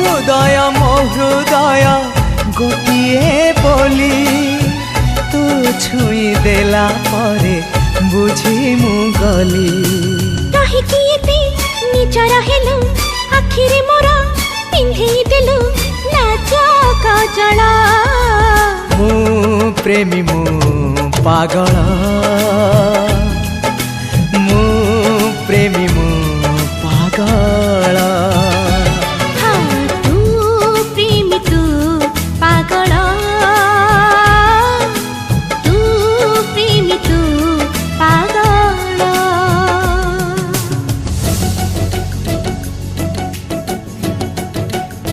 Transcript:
हृदय मो हृदय गोटिए बोली तू छुई देला परे बुझी मु गली कहीं निजर हेलु आखिरे मोर पिंधे देलु नाच कजला मु प्रेमी मु पागल